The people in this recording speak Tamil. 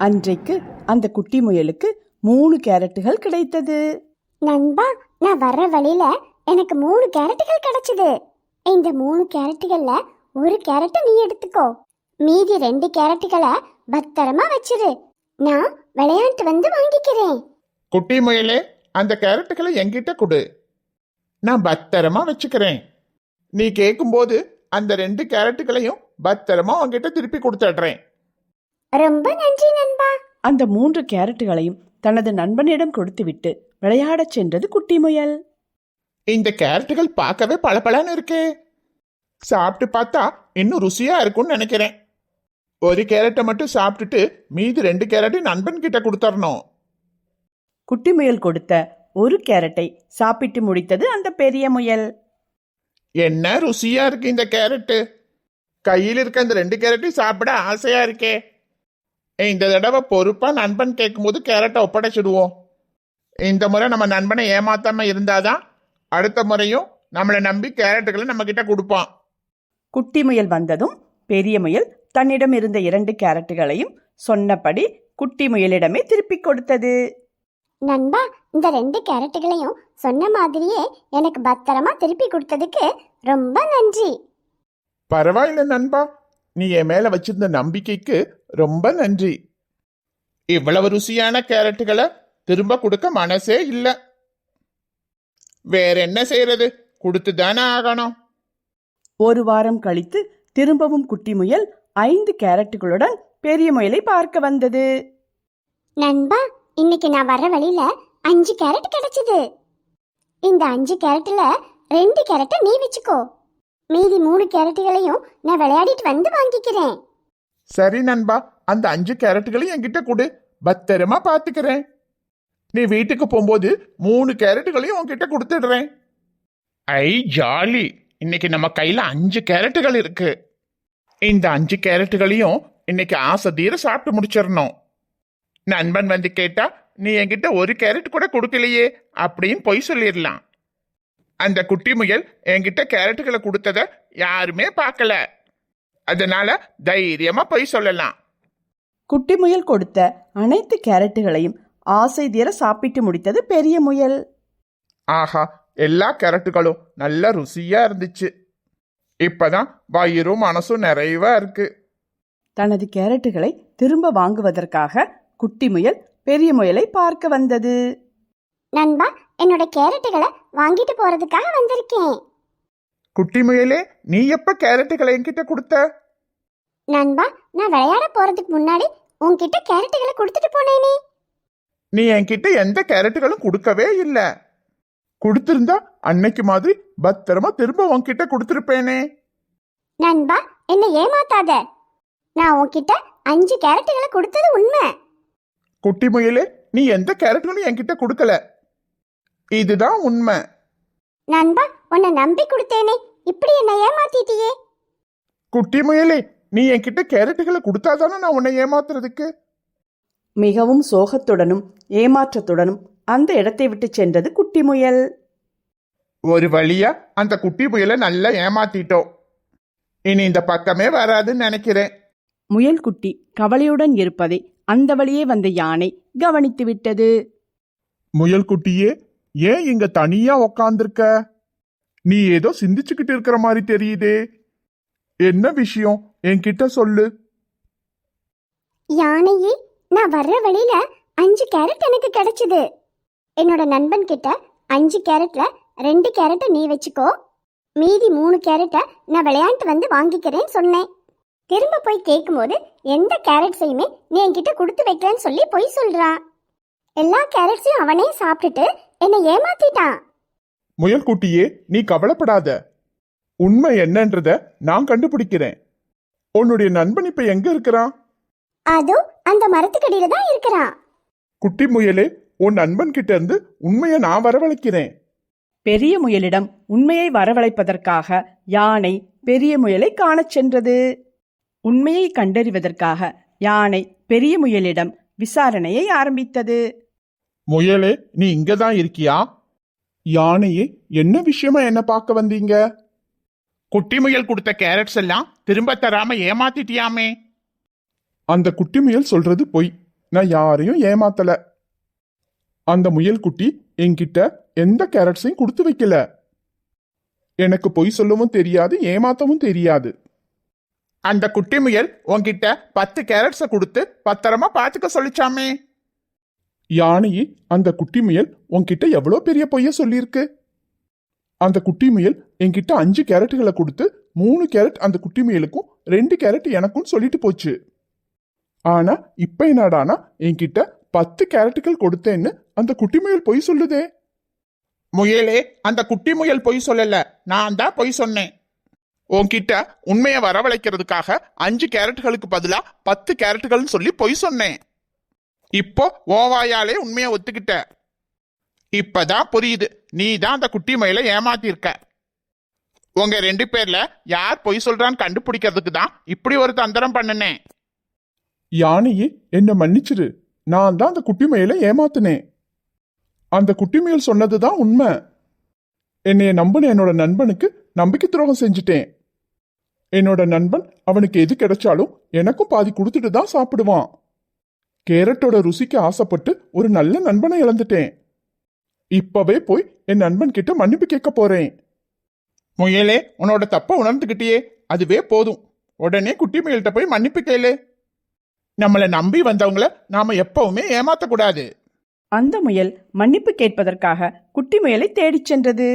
அன்றைக்கு அந்த குட்டி முயலுக்கு 3 கேரட்டுகள் கிடைத்தது. நண்பா, நான் வர்ற வழியில எனக்கு 3 கேரட்டுகள் கிடைச்சது. இந்த 3 கேரட்டுகள்ல ஒரு கேரட்டை நீ எடுத்துக்கோ. மீதி 2 கேரட்டுகளை பத்திரமா வச்சிரு. நான் விளையாட்டு வந்து வாங்கிக்கிறேன். குட்டி முயலே, அந்த கேரட்டுகளை என்கிட்ட கொடு, நான் பத்திரமா வச்சுக்கிறேன். நீ கேட்கும்போது அந்த 2 கேரட்டுகளையும் பத்திரமா உன்கிட்ட திருப்பி கொடுத்துடுறேன். ரொம்ப நன்றி நண்பா. அந்த 3 கேரட்டுகளையும் தனது நண்பனிடம் கொடுத்துவிட்டு விளையாடச் சென்றது குட்டி முயல். இந்த கேரட்டுகள் பார்க்கவே பளபளன்னு இருக்கே. சாப்பிட்டு பார்த்தா இன்னும் ருசியா இருக்கும்னு நினைக்கிறேன். ஒரு கேரட்டை மட்டும் சாப்பிட்டுட்டு மீதி 2 கேரட்டை நண்பன் கிட்ட கொடுத்துடணும். குட்டி முயல் கொடுத்த ஒரு கேரட்டை சாப்பிட்டு முடித்தது அந்த பெரிய முயல். என்ன ருசியா இருக்கு இந்த கேரட்டு. கையில் இருக்க அந்த 2 கேரட்டையும் சாப்பிட ஆசையா இருக்கே. இந்த தடவை பொறுப்பா நண்பன் கேட்கும்போது கேரட்டை ஒப்படைச்சிடுவோம். இந்த முறை நம்ம நண்பனை ஏமாத்தாம இருந்தாதான் அடுத்த முறையும் நம்மளை நம்பி கேரட்டுகளை நம்ம கிட்ட கொடுப்பான். குட்டி முயல் வந்ததும் பெரிய முயல் தன்னிடம் இருந்த 2 கேரட்டுகளையும் சொன்னபடி குட்டி முயலிடமே திருப்பி கொடுத்தது. நண்பா, இந்த 2 கேரட்டுகளையும் சொன்ன மாதிரியே எனக்கு பத்திரமா திருப்பி கொடுத்ததுக்கு ரொம்ப நன்றி. பரவாயில்ல நண்பா, நீ என் மேல வச்சிருந்த நம்பிக்கைக்கு ரொம்ப நன்றி. இவ்வளவு ருசியான கேரட்டுகளை திரும்ப கொடுக்க மனசே இல்ல. வேற என்ன செய்யறது, கொடுத்துதானே ஆகணும். ஒரு வாரம் கழித்து திரும்பவும் குட்டி முயல் 5 கேரட்டுகளுடன் பெரிய முயலை பார்க்க வந்தது. நண்பா, இன்னைக்கு நான் வர்ற வழியில 5 கேரட் கிடைச்சது. இந்த 5 கேரட்ல 2 கேரட்டை நீ வச்சுக்கோ. மீதி 3 கேரட்டுகளையும் நான் விளையாடிட்டு வந்து வாங்கிக்கிறேன். சரி நண்பா, அந்த 5 கேரட்டுகளையும் என்கிட்ட கொடு, பத்திரமா பாத்துக்கிறேன். நீ வீட்டுக்கு போகும்போது 3 கேரட்டுகளையும் உன்கிட்ட கொடுத்துடுறேன். ஐ ஜாலி, இன்னைக்கு நம்ம கையில 5 கேரட்டுகள் இருக்கு. இந்த 5 கேரட்டுகளையும் இன்னைக்கு ஆசை தீர சாப்பிட்டு முடிச்சிடணும். நண்பன் வந்து கேட்டா நீ என்கிட்ட ஒரு கேரட் கூட கொடுக்கலையே அப்படின்னு பொய் சொல்லிடலாம். அந்த குட்டி முயல் என்கிட்ட கேரட்டுகளை கொடுத்தத யாருமே பார்க்கல, அதனால தைரியமா பொய் சொல்லலாம். குட்டி முயல் கொடுத்த அனைத்து கேரட்டுகளையும் ஆசை தீர சாப்பிட்டு முடித்தது பெரிய முயல். ஆஹா, எல்லா கேரட்டுகளும் நல்ல ருசியா இருந்துச்சு. இப்பதான் வயிறும் மனசும் நிறைவா இருக்கு. தனது கேரட்டுகளை திரும்ப வாங்குவதற்காக குட்டி முயல் பெரிய முயலை பார்க்க வந்தது. நண்பா, என்னோட கேரட்டுகளை வாங்கிட்டு போறதுக்காக வந்திருக்கேன். குட்டி முயலே, நீ எப்ப கேரட்டுகளை என்கிட்ட கொடுத்த? நண்பா, நான் விளையாட போறதுக்கு முன்னாடி உன்கிட்ட கேரட்டுகளை கொடுத்துட்டு போனேனே. நீ என்கிட்ட எந்த கேரட்டுகளும் கொடுக்கவே இல்ல. கொடுத்திருந்தா அன்னைக்கு மாதிரி பத்திரமா திரும்ப உன்கிட்ட கொடுத்திருப்பேனே. நண்பா, என்ன ஏமாத்தாத. நான் உன்கிட்ட 5 கேரட்டுகளை கொடுத்தது உண்மை. குட்டி முயலே, நீ எந்த கேரட்டுகளும் என்கிட்ட கொடுக்கல, இதுதான் உண்மை. நண்பா, உன்னை நம்பி கொடுத்தேனே, இப்படி என்ன ஏமாத்திட்டியே. குட்டி முயலே, நீ என்கிட்ட கேரட்டுகளை கொடுத்தாதானே நான் உன்னை ஏமாத்துறதுக்கு. மிகவும் சோகத்துடனும் ஏமாற்றத்துடனும் அந்த இடத்தை விட்டு சென்றது குட்டி முயல். ஒரு வழியா அந்த குட்டி முயலை நல்லா ஏமாத்திட்டோம். இனி இந்த பக்கமே வராதுன்னு நினைக்கிறேன். முயல் குட்டி கவலையுடன் இருப்பதை அந்த வழியே வந்த யானை கவனித்து விட்டது. முயல் குட்டியே, ஏன் இங்க தனியா உக்காந்துருக்க? நீ ஏதோ சிந்திச்சுக்கிட்டு இருக்கிற மாதிரி தெரியுதே. என்ன விஷயம், என்கிட்ட சொல்லு. யானையே, நான் வர்ற வழியில 5 கேரட் எனக்கு கிடைச்சது. என்னோட நண்பன் கிட்ட 5 கேரட்ல 2 கேரட்டை நீ வச்சுக்கோ, மீதி 3 கேரட்டை நான் விளையாண்டு வந்து வாங்கிக்கிறேன்னு சொன்னேன். திரும்ப போய் கேட்கும்போது எந்த கேரட்ஸையுமே நீ என்கிட்ட கொடுத்து வைக்கலன்னு சொல்லி பொய் சொல்றான். எல்லா கேரட்ஸையும் அவனே சாப்பிட்டுட்டு என்னை ஏமாத்திட்டான். முயல் குட்டியே, நீ கவலைப்படாத. உண்மை என்னன்றத நான் கண்டுபிடிக்கிறேன். உன்னுடைய நண்பன் இப்ப எங்க இருக்கிறான்? அதோ அந்த மரத்துக்கடியில தான் இருக்கிறான். குட்டி முயலே, உன் நண்பன் கிட்ட இருந்து உண்மையை நான் வரவழைக்கிறேன். பெரிய முயலிடம் உண்மையை வரவழைப்பதற்காக யானை பெரிய முயலை காணச் சென்றது. உண்மையை கண்டறிவதற்காக யானை பெரிய முயலிடம் விசாரணையை ஆரம்பித்தது. முயலே, நீ இங்கதான் இருக்கியா? யானையே, என்ன விஷயமா என்ன பார்க்க வந்தீங்க? குட்டி முயல் கொடுத்த கேரட்ஸ் எல்லாம் திரும்ப தராம ஏமாத்திட்டியாமே. அந்த குட்டி முயல் சொல்றது பொய். நான் யாரையும் ஏமாத்தல. அந்த முயல் குட்டி என்கிட்ட எந்த கேரட்ஸையும் கொடுத்து வைக்கல. எனக்கு பொய் சொல்லவும் தெரியாது, ஏமாத்தவும் தெரியாது. அந்த குட்டி முயல் உன்கிட்ட 10 கேரட்ஸை கொடுத்து பத்திரமா பாத்துக்க சொல்லிச்சாமே. யானையே, அந்த குட்டி முயல் உன்கிட்ட எவ்வளோ பெரிய பொய்ய சொல்லியிருக்கு. அந்த குட்டி முயல் என்கிட்ட 5 கேரட்டுகளை கொடுத்து 3 கேரட் அந்த குட்டி முயலுக்கும் 2 கேரட் எனக்கும் சொல்லிட்டு போச்சு. ஆனா இப்ப என்னடானா என்கிட்ட 10 கேரட்டுகள் கொடுத்தேன்னு அந்த குட்டி முயல் பொய் சொல்லுதே. முயலே, அந்த குட்டி முயல் பொய் சொல்லல, நான் தான் பொய் சொன்னேன். உன்கிட்ட உண்மையை வரவழைக்கிறதுக்காக 5 கேரட்டுகளுக்கு பதிலா 10 கேரட்டுகள்னு சொல்லி பொய் சொன்னேன். இப்போ ஓவாயாலே உண்மையை ஒத்துக்கிட்ட. இப்பதான் புரியுது, நீ தான் அந்த குட்டி முயலை ஏமாத்திருக்க. உங்க 2 பேர்ல யார் பொய் சொல்றான்னு கண்டுபிடிக்கிறதுக்கு தான் இப்படி ஒரு தந்திரம் பண்ணுனேன். யானையே, என்ன மன்னிச்சிரு. நான் தான் அந்த குட்டி முயலை ஏமாத்தினேன். அந்த குட்டி முயல் சொன்னதுதான் உண்மை. என்னைய நம்பின என்னோட நண்பனுக்கு நம்பிக்கை துரோகம் செஞ்சுட்டேன். என்னோட நண்பன் அவனுக்கு எது கிடைச்சாலும் எனக்கும் பாதி கொடுத்துட்டு தான் சாப்பிடுவான். கேரட்டோட ருசிக்கு ஆசைப்பட்டு ஒரு நல்ல நண்பனை இழந்துட்டேன். இப்பவே போய் என் நண்பன் கிட்ட மன்னிப்பு கேட்க போறேன். முயலே, உன்னோட தப்ப உணர்ந்துகிட்டியே, அதுவே போதும். உடனே குட்டி முயல்கிட்ட போய் மன்னிப்பு கேளு. நம்மளை நம்பி வந்தவங்கள நாம எப்பவுமே ஏமாத்தக்கூடாது. அந்த முயல் மன்னிப்பு கேட்பதற்காக குட்டி முயலை தேடிச் சென்றது.